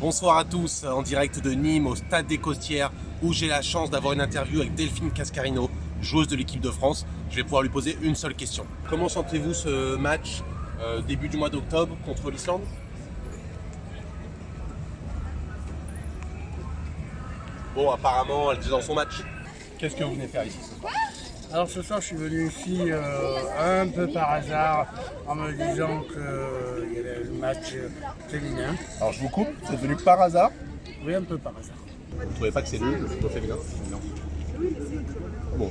Bonsoir à tous, en direct de Nîmes, au Stade des Costières, où j'ai la chance d'avoir une interview avec Delphine Cascarino, joueuse de l'équipe de France. Je vais pouvoir lui poser une seule question. Comment sentez-vous ce match début du mois d'octobre contre l'Islande? Bon, apparemment, elle est dans son match. Qu'est-ce que vous venez faire ici ce soir? Alors ce soir, je suis venu ici un peu par hasard en me disant qu'il y avait le match féminin. Alors je vous coupe, c'est venu par hasard? Oui, un peu par hasard. Vous ne trouvez pas que c'est nul le football féminin? Non. Bon.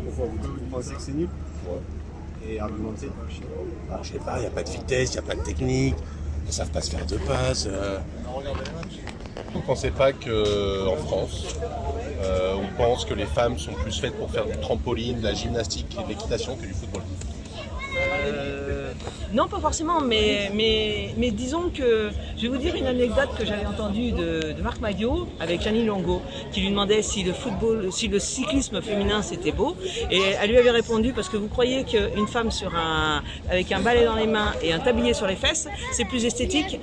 Pourquoi vous pensez que c'est nul? Ouais. Et argumenter? Alors je sais pas, il n'y a pas de vitesse, il n'y a pas de technique, ils ne savent pas se faire de passes. Vous ne pensez pas qu'en France, on pense que les femmes sont plus faites pour faire du trampoline, de la gymnastique et de l'équitation que du football? Non, pas forcément, mais disons que je vais vous dire une anecdote que j'avais entendue de Marc Madiot avec Gianni Longo, qui lui demandait si le cyclisme féminin c'était beau, et elle lui avait répondu: parce que vous croyez qu'une femme avec un balai dans les mains et un tablier sur les fesses, c'est plus esthétique?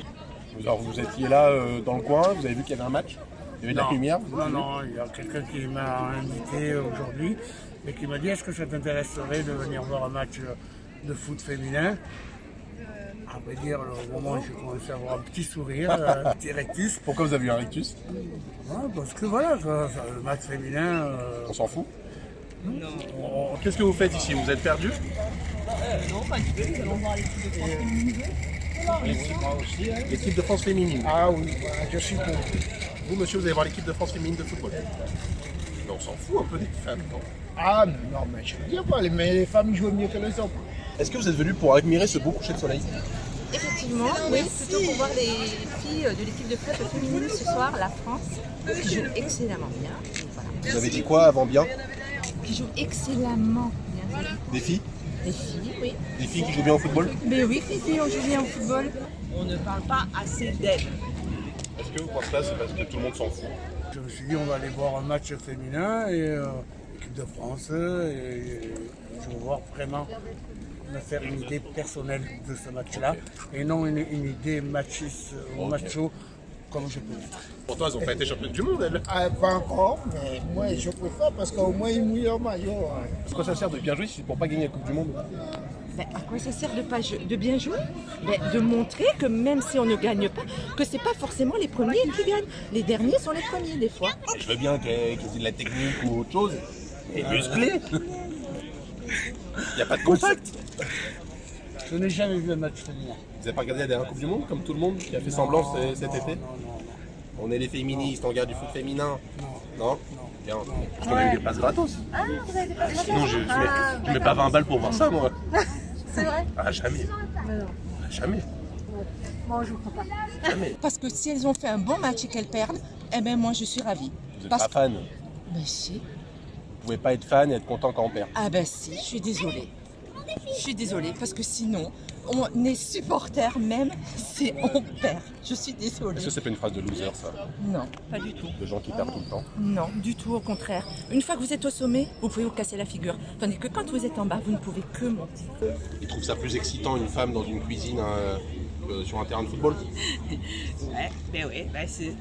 Alors vous étiez là dans le coin, vous avez vu qu'il y avait un match? Il y avait de la lumière? Non, il y a quelqu'un qui m'a invité aujourd'hui et qui m'a dit: est-ce que ça t'intéresserait de venir voir un match de foot féminin? À vrai dire, au moment où j'ai commencé à avoir un petit sourire, un petit rectus. Pourquoi vous avez eu un rictus? Ouais, parce que voilà, le match féminin. On s'en fout? Qu'est-ce que vous faites ici? Vous êtes perdu? Non, pas du tout, nous allons voir l'équipe de France féminine. Moi aussi. Hein. L'équipe de France féminine. Ah oui, voilà, je suis pour. Vous, monsieur, vous allez voir l'équipe de France féminine de football? Mais on s'en fout un peu des femmes, non? Ah non, mais je veux dire quoi, mais les femmes jouent mieux que les hommes. Est-ce que vous êtes venu pour admirer ce beau coucher de soleil? Effectivement, oui, plutôt pour voir les filles de l'équipe de foot féminine ce soir, la France, qui joue excellemment bien. Voilà. Vous avez dit quoi avant bien? Qui joue excellemment bien. Des filles? Des filles, oui. Des filles qui jouent bien au football? Mais oui, les filles ont joué bien au football. On ne parle pas assez d'elles. Est-ce que vous pensez que c'est parce que tout le monde s'en fout? Je me suis dit, on va aller voir un match féminin et l'équipe de France. Et je vais voir vraiment me faire une idée personnelle de ce match-là et non une idée machiste ou macho comme je peux être. Pourtant, elles n'ont pas été championnes du monde, elles. Ah, pas encore, mais moi je préfère parce qu'au moins ils mouillent leur maillot. Hein. À quoi ça sert de bien jouer si c'est pour pas gagner la Coupe du Monde? Ben, à quoi ça sert de bien jouer? Ben, de montrer que même si on ne gagne pas, que c'est pas forcément les premiers qui gagnent. Les derniers sont les premiers des fois. Je veux bien qu'ils aient de la technique ou autre chose. Et musclé. Il n'y a pas de contact. Je n'ai jamais vu un match féminin. Vous n'avez pas regardé la dernière Coupe du Monde comme tout le monde qui a fait semblant cet été? On est les féministes, on regarde du foot féminin. Non? Bien. Parce qu'on a eu des passes gratos. Ah, vous avez des passes gratos? Sinon, je mets pas 20 balles pour voir ça, moi. C'est vrai? Ah, jamais. Mais non. Ah, jamais. Moi, je vous crois pas. Jamais. Parce que si elles ont fait un bon match et qu'elles perdent, eh ben moi je suis ravie. Vous n'êtes Parce pas fan. Ben si. Vous pouvez pas être fan et être content quand on perd. Ah ben si, je suis désolée. Je suis désolée parce que sinon, on est supporter même si on perd. Je suis désolée. Est-ce que c'est pas une phrase de loser, ça? Non, pas du tout. De gens qui perdent tout le temps. Non, du tout, au contraire. Une fois que vous êtes au sommet, vous pouvez vous casser la figure. Tandis que quand vous êtes en bas, vous ne pouvez que monter. Ils trouvent ça plus excitant, une femme dans une cuisine sur un terrain de football? Ouais,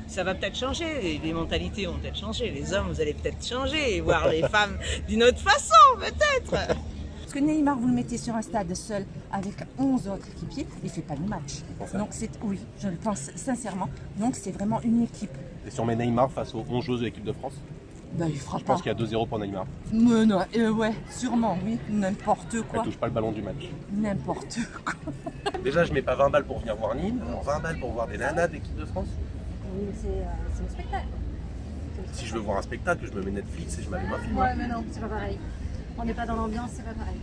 ça va peut-être changer. Les mentalités vont peut-être changer. Les hommes, vous allez peut-être changer et voir les femmes d'une autre façon, peut-être. Parce que Neymar, vous le mettez sur un stade seul avec 11 autres équipiers, il ne fait pas le match. Donc oui, je le pense sincèrement. Donc c'est vraiment une équipe. Et si on met Neymar face aux 11 joueuses de l'équipe de France? Ben, il fera Je pas. pense qu'il y a 2-0 pour Neymar. Non, ouais, sûrement, oui, n'importe Elle quoi. touche pas le ballon du match. N'importe quoi. Déjà, je mets pas 20 balles pour venir voir Nîmes, alors 20 balles pour voir des nanas de l'équipe de France. Oui, mais c'est le spectacle. Si je veux voir un spectacle, je me mets Netflix et je m'allume un film. Ouais, mais non, c'est pas pareil. On n'est pas dans l'ambiance, c'est pas pareil.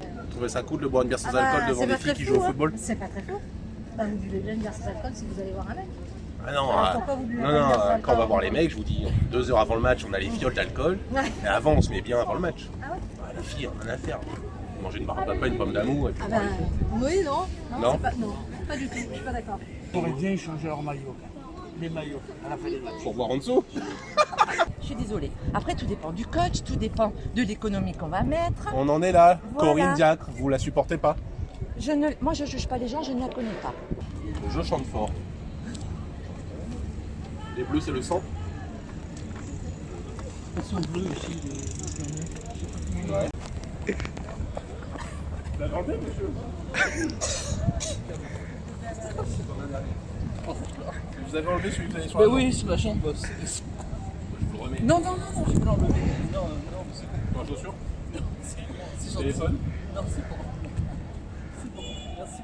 Vous trouvez ça cool de boire une bière sans Ah bah, alcool devant c'est des pas filles très qui fou, jouent au hein. football? C'est pas très fou. Bah, vous buvez bien une bière sans alcool si vous allez voir un mec. Ah non, Alors, pourquoi vous buvez non, pas une bière sans quand on va alcool? voir les mecs, je vous dis, 2 heures avant le match, on a les fioles d'alcool. Ouais. Et avant, on se met bien avant le match. Ah ouais? Les filles, rien à faire. Manger une barre de papa, une pomme d'amour et puis Ah voir bah, les filles. oui, non. Non. Non, pas du tout, je suis pas d'accord. Ils auraient bien échangé leurs maillots, les maillots, à la fin des matchs. Pour voir en dessous. Je suis désolée. Après, tout dépend du coach, tout dépend de l'économie qu'on va mettre. On en est là. Voilà. Corinne Diacre, vous la supportez pas? Moi, je ne juge pas les gens, je ne la connais pas. Je chante fort. Les bleus, c'est le sang. Ils sont bleus aussi, La grande monsieur. Vous avez enlevé celui que vous avez sur la oui, c'est ma chambre. Je vous le remets. Non, je peux l'enlever. Non, C'est quoi, la chaussure? c'est Téléphone? Non, c'est bon. C'est bon, merci.